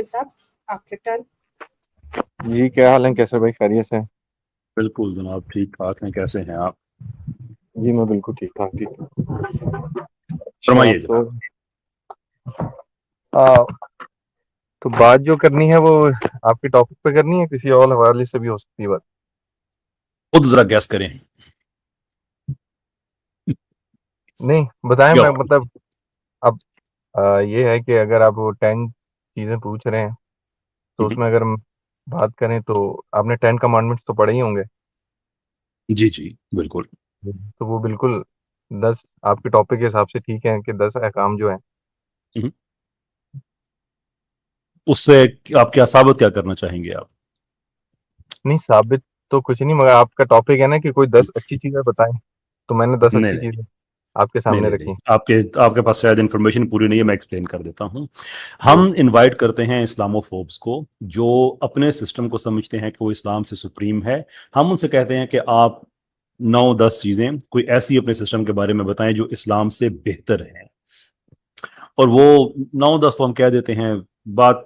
حافظ صاحب آپ کے ٹرن. جی کیا حال ہے کیسے بھائی خیریت سے ہیں؟ بالکل جناب ٹھیک ٹھاک ہیں. کیسے ہیں آپ؟ جی میں بالکل ٹھیک ٹھاک ٹھیک. فرمائیے تو جناب. تو بات جو کرنی ہے وہ آپ کے ٹاپک پہ کرنی ہے کسی اور حوالے سے بھی ہو سکتی ہے بات. خود ذرا گیس کریں. نہیں بتائیں. کیا میں مطلب اب یہ ہے کہ اگر آپ 10 چیزیں پوچھ رہے ہیں تو اس میں اگر ہم بات کریں تو آپ نے 10 کمانڈمنٹس تو پڑھے ہی ہوں گے. جی جی بالکل. تو وہ بالکل 10 آپ کے ٹاپک کے حساب سے ٹھیک ہے کہ 10 احکام جو ہیں. اس سے آپ کیا ثابت کیا کرنا چاہیں گے آپ؟ نہیں ثابت تو کچھ نہیں مگر آپ کا ٹاپک ہے نا کہ کوئی 10 اچھی چیزیں بتائیں تو میں نے 10 نہیں اچھی نہیں چیزیں آپ کے سامنے نہیں رکھی. آپ کے پاس شاید انفارمیشن پوری نہیں ہے. میں ایکسپلین کر دیتا ہوں. جی ہم انوائٹ کرتے ہیں اسلاموفوبس کو جو اپنے سسٹم کو سمجھتے ہیں کہ وہ اسلام سے سپریم ہے. ہم ان سے کہتے ہیں کہ آپ 9-10 چیزیں کوئی ایسی اپنے سسٹم کے بارے میں بتائیں جو اسلام سے بہتر ہیں. اور وہ 9-10 تو ہم کہہ دیتے ہیں. بات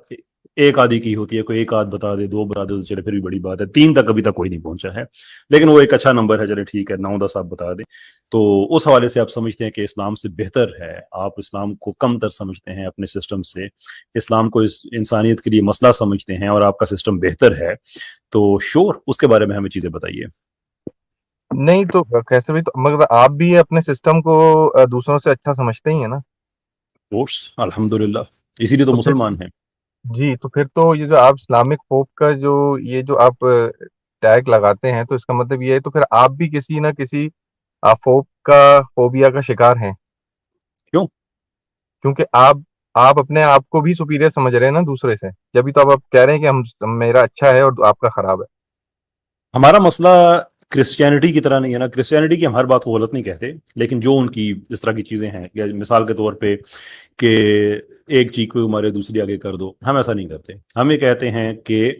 ایک آدھی کی ہوتی ہے. کوئی ایک آدھ بتا دے 2 بتا دے تو چلے پھر بھی بڑی بات ہے. 3 تک ابھی تک کوئی نہیں پہنچا ہے لیکن وہ ایک اچھا نمبر ہے. چلے ٹھیک ہے 9-10 آپ بتا دیں. تو اس حوالے سے آپ سمجھتے ہیں کہ اسلام سے بہتر ہے. آپ اسلام کو کم تر سمجھتے ہیں اپنے سسٹم سے. اسلام کو اس انسانیت کے لیے مسئلہ سمجھتے ہیں اور آپ کا سسٹم بہتر ہے. تو شور اس کے بارے میں ہمیں چیزیں بتائیے. نہیں تو کیسے بھی تو مگر آپ بھی اپنے سسٹم کو دوسروں سے اچھا سمجھتے ہی ہیں نا. کورس الحمدللہ اسی لیے تو پھر مسلمان ہیں. جی تو پھر تو یہ جو آپ اسلامک فوب کا یہ جو آپ ٹیگ لگاتے ہیں تو اس کا مطلب یہ ہے تو پھر آپ بھی کسی نہ کسی فوبیا کا شکار ہیں. کیوں؟ کیونکہ آپ اپنے آپ کو بھی سپیریئر سمجھ رہے ہیں نا دوسرے سے. جبھی تو آپ کہہ رہے ہیں کہ میرا اچھا ہے اور آپ کا خراب ہے. ہمارا مسئلہ کرسچینٹی کی طرح نہیں ہے نا. کرسچینٹی کی ہم ہر بات کو غلط نہیں کہتے لیکن جو ان کی اس طرح کی چیزیں ہیں یا مثال کے طور پہ کہ ایک چیز کو ہمارے دوسری آگے کر دو, ہم ایسا نہیں کرتے. ہم یہ کہتے ہیں کہ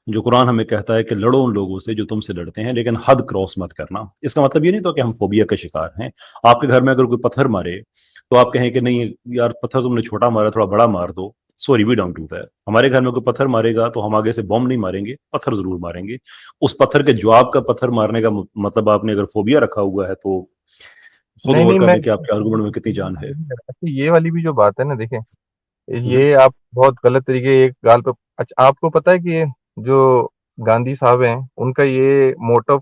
جو قرآن ہمیں کہتا ہے کہ لڑو ان لوگوں سے جو تم سے لڑتے ہیں لیکن حد کراس مت کرنا. اس کا مطلب یہ نہیں تو کہ ہم فوبیا کا شکار ہیں. آپ کے گھر میں اگر کوئی پتھر مارے تو آپ کہیں کہ نہیں یار پتھر تم نے چھوٹا مارا تھوڑا بڑا مار دو. Sorry we don't do that. ہمارے گھر میں کوئی پتھر مارے گا تو ہم آگے سے بم نہیں ماریں گے, پتھر ضرور ماریں گے. اس پتھر کے جواب کا پتھر مارنے کا مطلب آپ نے اگر فوبیا رکھا ہوا ہے تو خود غور نہیں کر میں لیں کہ آپ کے آرگومنٹ میں کتنی جان ہے. یہ والی بھی جو بات ہے نا دیکھیں یہ آپ بہت غلط طریقے ایک گال پہ. اچھا آپ کو پتا ہے کہ جو گاندھی صاحب ہیں ان کا یہ موٹو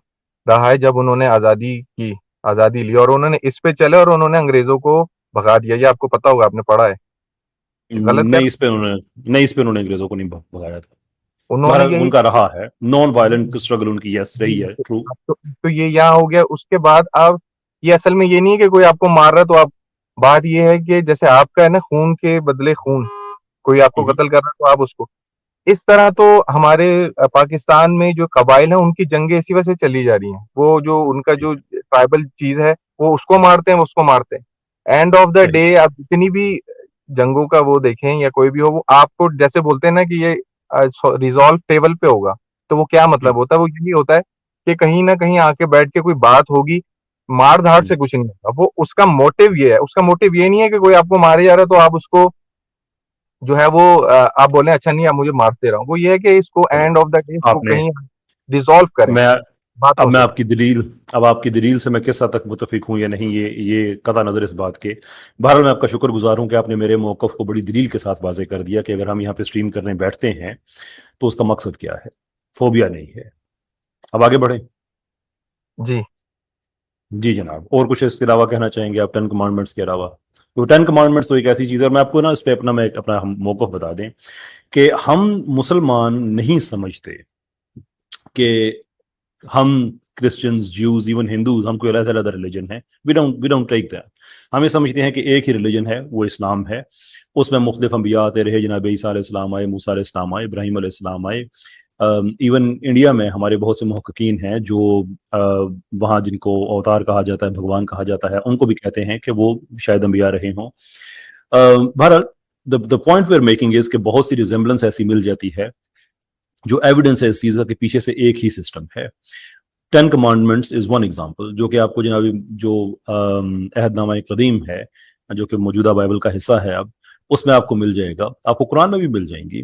رہا ہے جب انہوں نے آزادی لی اور انہوں نے اس پہ چلے اور انہوں نے انگریزوں کو بھگا دیا. یہ آپ کو پتا ہوگا, آپ نے پڑھا ہے. غلط ہے نہیں اس پہ انہوں نے انگریزوں کو نہیں بھگایا تھا. انہوں نے ہمارا یہی ان کا رہا ہے نان وائلنٹ اسٹرگل ان کی. یس رہی ہے ٹرو. تو یہ یہاں ہو گیا. اس کے بعد آپ یہ اصل میں یہ نہیں ہے کہ کوئی آپ کو مار رہا ہے تو آپ بات یہ ہے کہ جیسے آپ کا ہے نا خون کے بدلے خون, کوئی آپ کو قتل کر رہا ہے تو آپ اس کو اس طرح. تو ہمارے پاکستان میں جو قبائل ہیں ان کی جنگیں اسی وجہ سے چلی جا رہی ہیں. وہ جو ان کا جو ٹرائبل چیز ہے وہ اس کو مارتے ہیں, اس کو مارتے ہیں. اینڈ آف دا ڈے آپ جتنی بھی جنگوں کا وہ دیکھیں یا کوئی بھی ہو وہ آپ کو جیسے بولتے ہیں نا کہ یہ ریزالو ٹیبل پہ ہوگا. تو وہ کیا مطلب ہوتا ہے؟ وہ یہی ہوتا ہے کہ کہیں نہ کہیں آ کے بیٹھ کے کوئی بات ہوگی. مار دھاڑ سے کچھ نہیں ہوگا. وہ اس کا موٹیو یہ ہے. اس کا موٹیو یہ نہیں ہے کہ کوئی آپ کو مارے جا رہا ہے تو آپ اس کو جو ہے وہ آپ بولیں اچھا نہیں آپ مجھے مارتے رہو. وہ یہ ہے کہ اس کو اینڈ آف دا ڈے اس کو کہیں ریزالو کریں. اب میں آپ کی دلیل سے میں کس حد تک متفق ہوں یا نہیں یہ قطع نظر اس بات کے. بہرحال میں آپ کا شکر گزار ہوں کہ آپ نے میرے موقف کو بڑی دلیل کے ساتھ واضح کر دیا کہ اگر ہم یہاں پہ اسٹریم کرنے بیٹھتے ہیں تو اس کا مقصد کیا ہے. فوبیا نہیں ہے. اب آگے بڑھیں. جی جناب اور کچھ اس کے علاوہ کہنا چاہیں گے آپ 10 کمانڈمنٹس کے علاوہ؟ تو 10 کمانڈمنٹس تو ایک ایسی چیز ہے. اور میں آپ کو نا اس پہ اپنا موقف بتا دیں کہ ہم مسلمان نہیں سمجھتے کہ ہم کرسچنز جیوز ایون ہندوز ہم کوئی علیحدہ ریلیجن ہے. We don't take that. ہم یہ سمجھتے ہیں کہ ایک ہی ریلیجن ہے وہ اسلام ہے. اس میں مختلف انبیاء آتے رہے. جناب عیسیٰ علیہ السلام آئے, موسیٰ علیہ السلام آئے, ابراہیم علیہ السلام آئے. ایون انڈیا میں ہمارے بہت سے محققین ہیں جو وہاں جن کو اوتار کہا جاتا ہے, بھگوان کہا جاتا ہے, ان کو بھی کہتے ہیں کہ وہ شاید انبیاء رہے ہوں. بہرحال the point we're making is کہ بہت سی ریزمبلنس ایسی مل جاتی ہے جو ایویڈنس ہے اس چیز کا کہ پیچھے سے ایک ہی سسٹم ہے. 10 commandments is one example جو کہ آپ کو جناب جو عہد نامہ قدیم ہے جو کہ موجودہ بائبل کا حصہ ہے اب اس میں آپ کو مل جائے گا. آپ کو قرآن میں بھی مل جائیں گی.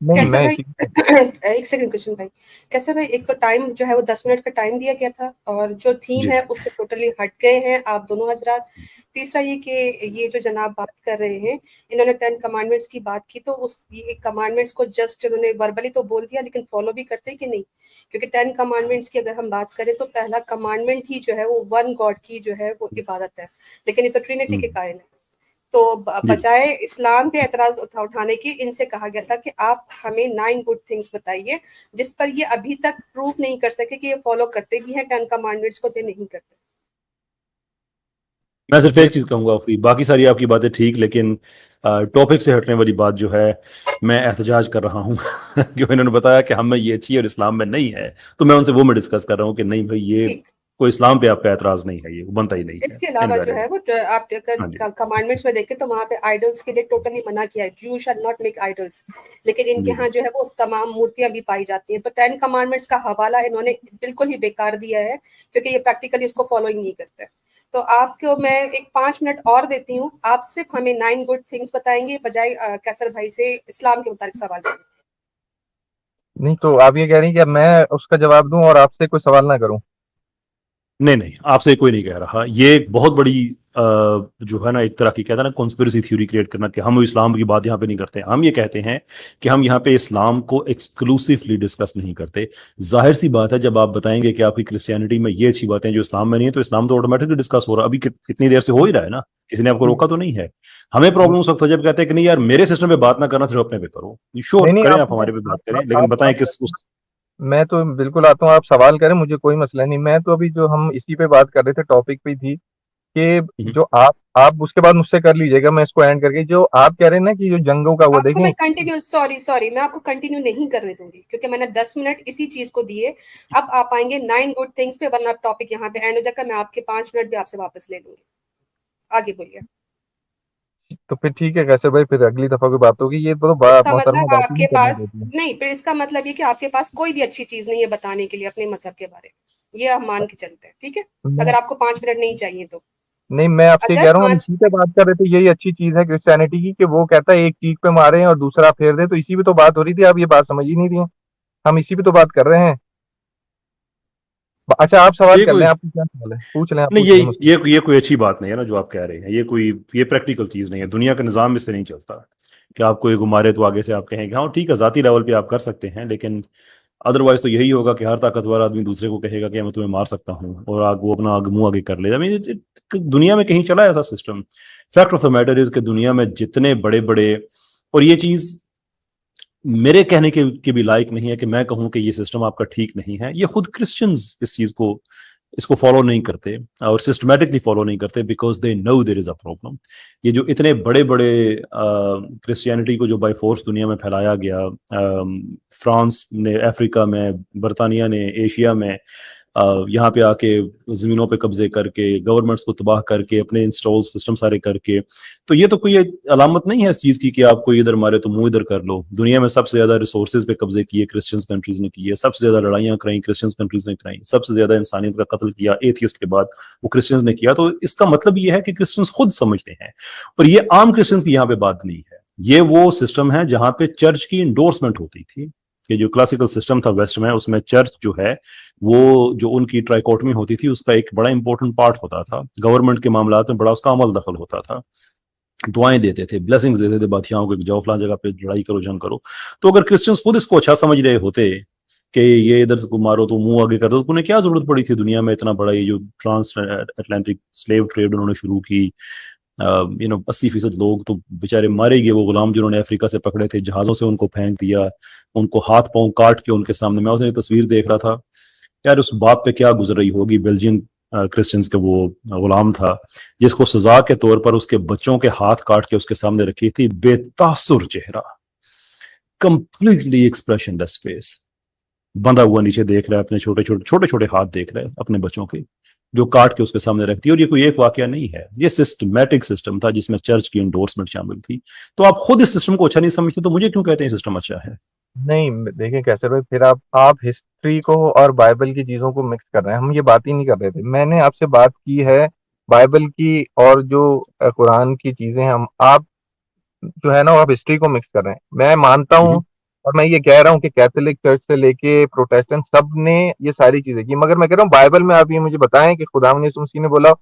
نہیں کیسر میں بھائی اسی ایک سیکنڈ کرشن بھائی، کیسر بھائی ایک تو ٹائم جو ہے وہ 10 منٹ کا ٹائم دیا گیا تھا، اور جو تھیم جی ہے اس سے ٹوٹلی ہٹ گئے ہیں آپ دونوں حضرات۔ تیسرا یہ کہ یہ جو جناب بات کر رہے ہیں، انہوں نے 10 کمانڈمنٹس کی بات کی، تو اس یہ کمانڈمنٹس کو جسٹ انہوں نے وربلی تو بول دیا، لیکن فالو بھی کرتے کہ نہیں؟ کیونکہ 10 کمانڈمنٹس کی اگر ہم بات کریں تو پہلا کمانڈمنٹ ہی جو ہے وہ ون گاڈ کی جو ہے وہ عبادت ہے، لیکن یہ تو ٹرینٹی کے قائل ہے۔ تو جی بجائے اسلام پہ اعتراض اٹھانے کی، ان سے کہا گیا تھا کہ آپ ہمیں 9 گڈ تھنگس بتائیے، جس پر یہ ابھی تک پروف نہیں کر سکے کہ یہ فالو کرتے بھی ہیں 10 کمانڈمنٹس کو کہ نہیں کرتے۔ میں صرف ایک چیز کہوں گا اختی، باقی ساری آپ کی باتیں ٹھیک، لیکن ٹاپک سے ہٹنے والی بات جو ہے میں احتجاج کر رہا ہوں کہ انہوں نے بتایا کہ ہم میں یہ اچھی اور اسلام میں نہیں ہے، تو میں ان سے وہ میں ڈسکس کر رہا ہوں کہ نہیں بھائی، یہ ٹھیک، کوئی اسلام پہ آپ کا اعتراض نہیں ہے، یہ بنتا ہی نہیں اس ہے کے علاوہ جو ہے انویلڈ۔ وہ آپ ہاں جی کمانڈمنٹس میں دیکھیں تو وہاں پہ آئیڈلس کے لیے ٹوٹلی منع کیا ہے، یو شل ناٹ میک آئیڈلس، لیکن ان کے جی ہاں جو ہے وہ تمام مورتیاں بھی پائی جاتی ہیں۔ تو 10 کمانڈمنٹس کا حوالہ انہوں نے بالکل ہی بیکار دیا ہے، کیونکہ یہ پریکٹیکلی اس کو فالو ہی نہیں کرتے۔ تو آپ کو میں ایک 5 منٹ اور دیتی ہوں، آپ صرف ہمیں 9 گڈ تھنگس بتائیں گے، بجائے کیسر بھائی سے اسلام کے متعلق سوال کریں۔ نہیں، تو آپ یہ کہہ رہی ہیں کہ میں اس کا جواب دوں اور آپ سے کوئی سوال نہ کروں؟ نہیں آپ سے کوئی نہیں کہہ رہا، یہ ایک بہت بڑی جو ہے نا ایک طرح کی کہتا ہے نا کنسپریسی تھیوری کریٹ کرنا کہ ہم اسلام کی بات یہاں پہ نہیں کرتے، ہم یہ کہتے ہیں کہ ہم یہاں پہ اسلام کو ایکسکلوسیولی ڈسکس نہیں کرتے۔ ظاہر سی بات ہے جب آپ بتائیں گے کہ آپ کی کرسچینٹی میں یہ اچھی باتیں جو اسلام میں نہیں ہے، تو اسلام تو آٹومیٹکلی ڈسکس ہو رہا ہے، ابھی کتنی دیر سے ہو ہی رہا ہے نا، کسی نے آپ کو روکا تو نہیں ہے۔ ہمیں پرابلم اس وقت ہو جب کہتے ہیں کہ نہیں یار میرے سسٹم پہ بات نہ کرنا، صرف اپنے پہ کرو، شور نہیں نہیں، کریں آپ ہمارے پہ بات کریں، لیکن بتائیں کس اس۔ میں تو بالکل آتا ہوں، آپ سوال کریں، مجھے کوئی مسئلہ نہیں۔ میں تو ابھی جو ہم اسی پہ بات کر رہے تھے، ٹاپک پہ تھی کہ جو آپ اس کے بعد مجھ سے کر لیجئے گا، میں اس کو اینڈ کر کے جو آپ کہہ رہے ہیں نا کہ جو جنگوں کا وہ آپ کو دیکھیں۔ میں کنٹینیو سوری میں آپ کو کنٹینیو نہیں کرنے دوں گی، کیونکہ میں نے 10 منٹ اسی چیز کو دیے۔ اب آپ آئیں گے 9 گڈ تھنگس پہ، ورنہ ٹاپک یہاں پہ اینڈ ہو جائے گا، میں آپ کے 5 منٹ بھی آپ سے واپس لے لوں گی۔ آگے بولیے۔ تو پھر ٹھیک ہے کیسے بھائی، پھر اگلی دفعہ کوئی بات ہوگی، یہ تو اس کا محترمہ مطلب بات ہی آپ نہیں کے کرنے پاس دیتی ہے۔ نہیں، پھر اس کا مطلب یہ کہ آپ کے پاس کوئی بھی اچھی چیز نہیں ہے بتانے کے لیے اپنے مذہب کے بارے میں، یہ ہم مان کے چلتے ہیں، ٹھیک ہے؟ میں اگر آپ کو 5 منٹ نہیں چاہیے تو نہیں، میں آپ سے اگر کہہ رہا ہوں، ہم 5 اسی پہ بات کر رہے تھے، یہی اچھی چیز ہے کرسچینٹی کی کہ وہ کہتا ہے ایک چیز پہ مارے اور دوسرا پھیر دے، تو اسی پہ تو بات ہو رہی تھی، آپ یہ بات سمجھ ہی نہیں رہی ہیں، ہم اسی پہ تو بات کر رہے ہیں۔ اچھا آپ سوال یہ کر کوئی لیں، آپ کو کیا سوال ہے، پوچھ لیں، آپ نہیں، پوچھ لیں مجھ سے۔ یہ کوئی اچھی بات نہیں ہے نا جو آپ کہہ رہے ہیں، یہ پریکٹیکل چیز نہیں ہے، دنیا کا نظام اس سے نہیں چلتا کہ آپ کو یہ گمارے تو آگے سے آپ کہیں کہ ہاں ٹھیک ہے ذاتی لیول پہ آپ کر سکتے ہیں، لیکن ادروائز تو یہی ہوگا کہ ہر طاقتور آدمی دوسرے کو کہے گا کہ میں تمہیں مار سکتا ہوں، اور وہ اپنا منہ آگے کر لے گا۔ دنیا میں کہیں چلا ایسا system? Fact of the matter is کہ دنیا میں جتنے بڑے بڑے، اور یہ چیز میرے کہنے کے بھی لائق نہیں ہے کہ میں کہوں کہ یہ سسٹم آپ کا ٹھیک نہیں ہے، یہ خود کرسچنز اس کو فالو نہیں کرتے اور سسٹمیٹکلی فالو نہیں کرتے، because they know there is a problem. یہ جو اتنے بڑے بڑے کرسچینٹی کو جو بائی فورس دنیا میں پھیلایا گیا، فرانس نے افریقہ میں، برطانیہ نے ایشیا میں، یہاں پہ آ کے زمینوں پہ قبضے کر کے، گورنمنٹس کو تباہ کر کے، اپنے انسٹال سسٹم سارے کر کے، تو یہ تو کوئی علامت نہیں ہے اس چیز کی کہ آپ کو ادھر مارے تو منہ ادھر کر لو۔ دنیا میں سب سے زیادہ ریسورسز پہ قبضے کیے کرسچنز کنٹریز نے کیے، سب سے زیادہ لڑائیاں کرائیں کرسچنز کنٹریز نے کرائیں، سب سے زیادہ انسانیت کا قتل کیا ایتھیسٹ کے بعد وہ کرسچنز نے کیا۔ تو اس کا مطلب یہ ہے کہ کرسچنز خود سمجھتے ہیں، اور یہ عام کرسچنز کی یہاں پہ بات نہیں ہے، یہ وہ سسٹم ہے جہاں پہ چرچ کی انڈورسمنٹ ہوتی تھی، کہ جو کلاسیکل سسٹم تھا ویسٹ میں، اس میں چرچ جو ہے وہ جو ان کی ٹرائیکوٹمی ہوتی تھی اس کا ایک بڑا امپورٹنٹ پارٹ ہوتا تھا، گورنمنٹ کے معاملات میں بڑا اس کا عمل دخل ہوتا تھا، دعائیں دیتے تھے، بلیسنگز دیتے تھے بادشاہوں کو کہ جاؤ فلاں جگہ پہ لڑائی کرو، جنگ کرو۔ تو اگر کرسچنز خود اس کو اچھا سمجھ رہے ہوتے کہ یہ ادھر سے کو مارو تو منہ آگے کر دو، تو انہیں کیا ضرورت پڑی تھی دنیا میں اتنا بڑا یہ جو ٹرانس اٹلانٹک سلیو ٹریڈ انہوں نے شروع کی، 80% لوگ تو بیچارے مارے گئے، وہ غلام جنہوں نے افریقہ سے پکڑے تھے، جہازوں سے ان کو پھینک دیا، ان کو ہاتھ پاؤں کاٹ کے ان کے سامنے، میں اس نے تصویر دیکھ رہا تھا یار، اس باپ پہ کیا گزر رہی ہوگی، بیلجین کرسچنز کا وہ غلام تھا جس کو سزا کے طور پر اس کے بچوں کے ہاتھ کاٹ کے اس کے سامنے رکھی تھی، بے تاثر چہرہ، کمپلیٹلی ایکسپریشن لیس فیس، بندھا ہوا نیچے دیکھ رہا ہے، اپنے چھوٹے چھوٹے ہاتھ دیکھ رہے اپنے بچوں کے جو کاٹ کے اس کے سامنے رکھتی ہے۔ اور یہ کوئی ایک واقعہ نہیں ہے، یہ سسٹمیٹک سسٹم تھا جس میں چرچ کی انڈورسمنٹ شامل تھی۔ تو آپ خود اس سسٹم کو اچھا نہیں سمجھتے تو مجھے کیوں کہتے ہیں سسٹم اچھا ہے؟ نہیں دیکھیں کیسے بھائی، پھر آپ ہسٹری کو اور بائبل کی چیزوں کو مکس کر رہے ہیں، ہم یہ بات ہی نہیں کر رہے تھے، میں نے آپ سے بات کی ہے بائبل کی اور جو قرآن کی چیزیں، ہم آپ جو ہے نا آپ ہسٹری کو مکس کر رہے ہیں۔ میں مانتا ہوں اور میں یہ کہہ رہا ہوں کہ کیتھولک چرچ سے لے کے پروٹیسٹنٹ سب نے یہ ساری چیزیں کی، مگر میں کہہ رہا ہوں بائبل میں آپ یہ مجھے بتائیں کہ خدا یسوع مسیح نے بولا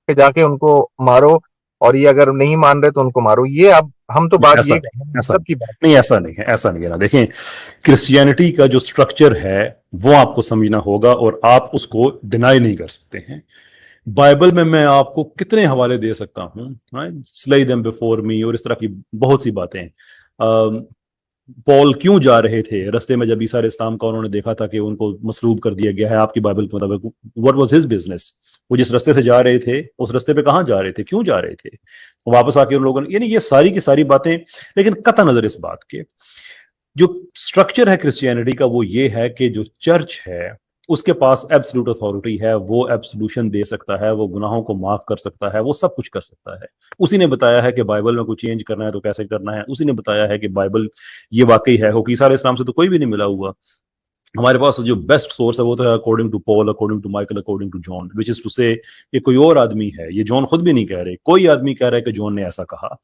کہ جا کے ان کو مارو، اور یہ اگر نہیں مان رہے تو ان کو مارو. یہ اب ہم تو بات ایسا یہ نہیں، ایسا سب کی بات. نہیں، ایسا نہیں ہے، ایسا نہیں ہے نا. دیکھیں کرسچینٹی کا جو سٹرکچر ہے وہ آپ کو سمجھنا ہوگا اور آپ اس کو ڈینائی نہیں کر سکتے ہیں. بائبل میں آپ کو کتنے حوالے دے سکتا ہوں، slay them before me اور اس طرح کی بہت سی باتیں. پول کیوں جا رہے تھے رستے میں جب عیسیٰ علیہ السلام کا انہوں نے دیکھا تھا کہ ان کو مصلوب کر دیا گیا ہے آپ کی بائبل کے مطابق، what was his business؟ وہ جس رستے سے جا رہے تھے اس رستے پہ کہاں جا رہے تھے، کیوں جا رہے تھے، واپس آ کے ان لوگوں نے، یعنی یہ ساری کی ساری باتیں. لیکن قطع نظر اس بات کے جو سٹرکچر ہے کرسچینٹی کا وہ یہ ہے کہ جو چرچ ہے اس کے پاس ایبسلوٹ اتھارٹی ہے، وہ ایبسلوشن دے سکتا ہے، وہ گناہوں کو معاف کر سکتا ہے، وہ سب کچھ کر سکتا ہے. اسی نے بتایا ہے کہ بائبل میں کچھ چینج کرنا ہے تو کیسے کرنا ہے، اسی نے بتایا ہے کہ بائبل یہ واقعی ہے. عیسیٰ علیہ السلام سے تو کوئی بھی نہیں ملا ہوا. ہمارے پاس جو بیسٹ سورس ہے وہ تو ہے according to Paul, according to Michael, according to John, which is to say کہ کوئی اور آدمی ہے. یہ جان خود بھی نہیں کہہ رہے، کوئی آدمی کہہ رہا ہے کہ جان نے ایسا کہا.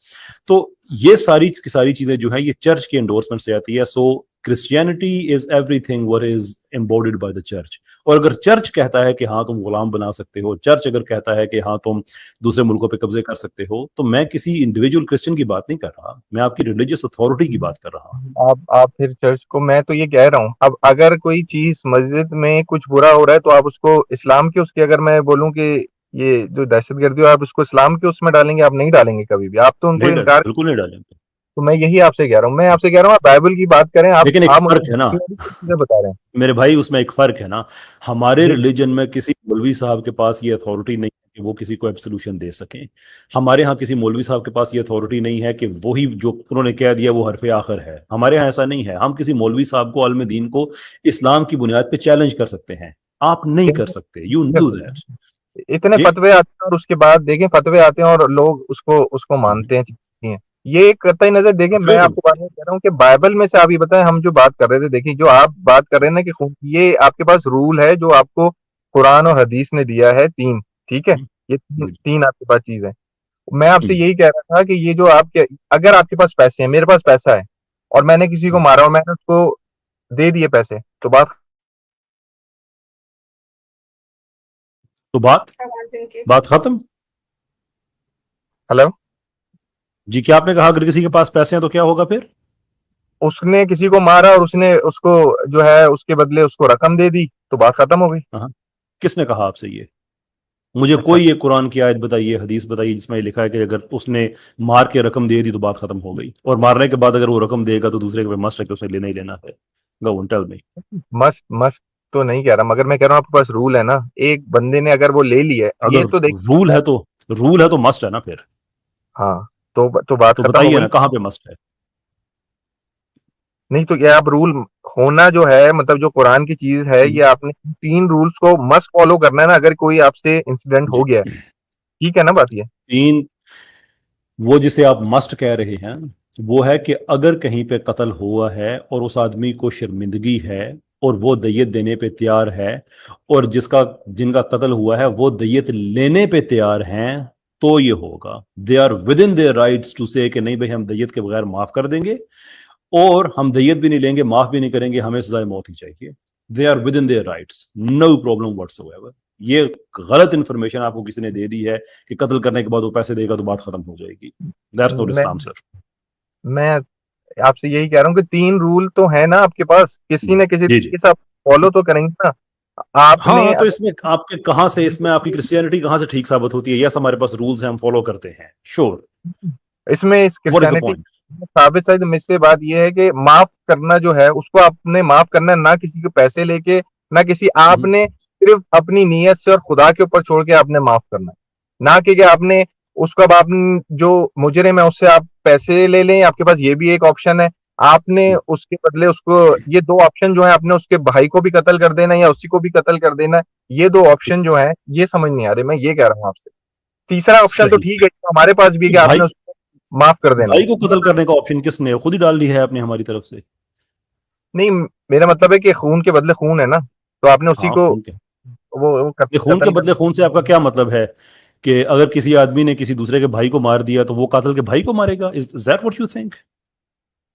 تو یہ ساری چیزیں جو ہیں یہ چرچ کے انڈورسمنٹ سے آتی ہے. So Christianity is everything what is embodied by the church. اور اگر چرچ کہتا ہے کہ ہاں تم غلام بنا سکتے ہو، چرچ اگر کہتا ہے کہ ہاں تم دوسرے ملکوں پہ قبضے کر سکتے ہو، تو میں کسی انڈیویجول کرسچن کی بات نہیں کر رہا، میں آپ کی ریلیجیس اتھارٹی کی بات کر رہا ہوں. آپ پھر چرچ کو، میں تو یہ کہہ رہا ہوں اب اگر کوئی چیز مسجد میں کچھ برا ہو رہا ہے تو آپ اس کو اسلام کے اس کی، اگر میں بولوں کہ یہ جو دہشت گردی ہو آپ اس کو اسلام کے اس میں ڈالیں گے؟ آپ نہیں ڈالیں گے کبھی بھی، آپ تو ان کو نہیں ڈالیں، انکار. بالکل نہیں ڈالیں گے. تو میں یہی آپ سے کہہ رہا ہوں، میں آپ سے کہہ رہا ہوں آپ بائبل کی بات کریں. لیکن ایک آپ فرق ہے نا چیزیں بتا رہے ہیں. میرے بھائی، اس میں ایک فرق ہے نا. ہمارے جی ریلیجن میں کسی مولوی صاحب کے پاس یہ اتھارٹی نہیں ہے کہ وہ کسی کو ایبسولوشن دے سکیں. ہمارے ہاں کسی مولوی صاحب کے پاس یہ اتھارٹی نہیں ہے کہ وہی جو انہوں نے کہہ دیا وہ حرف آخر ہے. ہمارے ہاں ایسا نہیں ہے. ہم کسی مولوی صاحب کو، عالم دین کو اسلام کی بنیاد پہ چیلنج کر سکتے ہیں، آپ نہیں کر سکتے. You know that. اتنے جی. فتوے آتے ہیں اور اس کے بعد دیکھیں فتوے آتے ہیں اور لوگ اس کو مانتے ہیں. یہ ایک قطعی نظر دیکھیں. میں آپ کو بات کہہ رہا ہوں کہ بائبل میں سے آپ یہ بتائیں، ہم جو بات کر رہے تھے، دیکھیں جو آپ بات کر رہے ہیں نا کہ یہ آپ کے پاس رول ہے جو آپ کو قرآن اور حدیث نے دیا ہے، 3. ٹھیک ہے، یہ تین آپ کے پاس چیز ہے. میں آپ سے یہی کہہ رہا تھا کہ یہ جو آپ کے، اگر آپ کے پاس پیسے ہیں، میرے پاس پیسہ ہے اور میں نے کسی کو مارا اور میں نے اس کو دے دیے پیسے، تو بات ختم. ہلو جی، کیا آپ نے کہا اگر کسی کے پاس پیسے ہیں تو کیا ہوگا پھر؟ اس نے کسی کو مارا اور اس نے اس کو جو ہے اس کے بدلے اس کو رقم دے دی تو بات ختم ہو گئی. کس نے کہا آپ سے یہ؟ مجھے اچھا، کوئی ایک قرآن کی آیت بتائیے، حدیث بتائیے جس میں یہ لکھا ہے کہ اگر اس نے مار کے رقم دے دی تو بات ختم ہو گئی، اور مارنے کے بعد اگر وہ رقم دے گا تو دوسرے کے مسٹ ہے کہ اس نے لینا ہی لینا ہے. گو آن ٹیل می. مست تو نہیں کہہ رہا، مگر میں کہہ رہا ہوں آپ کے پاس رول ہے نا. ایک بندے نے اگر وہ لے لی ہے، یہ اگر تو دیکھ. رول ہے تو مسٹ ہے نا پھر. ہاں تو بات تو ختم ہو بتائیے گئی. نا کہاں پہ مسٹ ہے. نہیں تو یہ آپ رول ہونا جو ہے، مطلب جو قرآن کی چیز ہے، یہ آپ نے 3 رولز کو مسٹ فالو کرنا ہے نا. اگر کوئی آپ سے انسیڈنٹ جی. ہو گیا، ٹھیک ہے نا بات یہ. وہ جسے آپ مسٹ کہہ رہے ہیں وہ ہے کہ اگر کہیں پہ قتل ہوا ہے اور اس آدمی کو شرمندگی ہے اور وہ دیت دینے پہ تیار ہے، اور جن کا قتل ہوا ہے وہ دیت لینے پہ تیار ہیں، تو یہ ہوگا. They are within their rights to say کہ نہیں بھائی ہم دیت کے بغیر معاف کر دیں گے، اور ہم دیت بھی نہیں لیں گے، معاف بھی نہیں کریں گے، ہمیں سزائے موت ہی چاہیے. They are within their rights, no problem whatsoever. یہ غلط انفارمیشن آپ کو کسی نے دے دی ہے کہ قتل کرنے کے بعد وہ پیسے دے گا تو بات ختم ہو جائے گی. دیٹس ناٹ اسلام سر. میں آپ سے یہی کہہ رہا ہوں کہ 3 رول تو ہے نا آپ کے پاس، کسی نہ کسی جی طریقے سے آپ فالو تو کریں گے نا. آپ نے ہاں، تو اس میں آپ کے کہاں سے، اس میں آپ کی کرسچینٹی کہاں سے ٹھیک ثابت ہوتی ہے؟ یس، ہمارے پاس رولز ہیں، ہم فالو کرتے ہیں، شور. اس میں اس what is the Christianity point? ثابت ہے. مجھ سے بات یہ ہے کہ معاف کرنا جو ہے اس کو آپ نے معاف کرنا ہے، نہ کسی کے پیسے لے کے، نہ کسی، آپ نے صرف اپنی نیت سے اور خدا کے اوپر چھوڑ کے آپ نے معاف کرنا ہے، نہ کہ آپ نے اس کو، اب آپ جو مجرم ہے اس سے آپ پیسے لے لیں. آپ کے پاس یہ بھی ایک آپشن ہے، آپ نے اس کے بدلے اس کو، یہ 2 آپشن جو ہے، آپ نے اس کے بھائی کو بھی قتل کر دینا یا اسی کو بھی قتل کر دینا. یہ 2 آپشن جو ہیں یہ سمجھ نہیں آ رہے. میں یہ کہہ رہا ہوں آپ سے تیسرا آپشن تو صحیح. ٹھیک ہے ہمارے پاس بھی، کہ آپ نے اس کو معاف کر دینا. بھائی کو قتل کرنے کا آپشن کس نے؟ خود ہی ڈال دی ہے آپ نے ہماری طرف سے. نہیں، میرا مطلب ہے کہ خون کے بدلے خون ہے نا، تو آپ نے اسی ہاں، کو خون کے خون کے قتل بدلے خون سے آپ کا کیا مطلب ہے؟ کہ اگر کسی آدمی نے کسی دوسرے کے بھائی کو مار دیا تو وہ قاتل کے بھائی کو مارے گا؟ Is that what you think?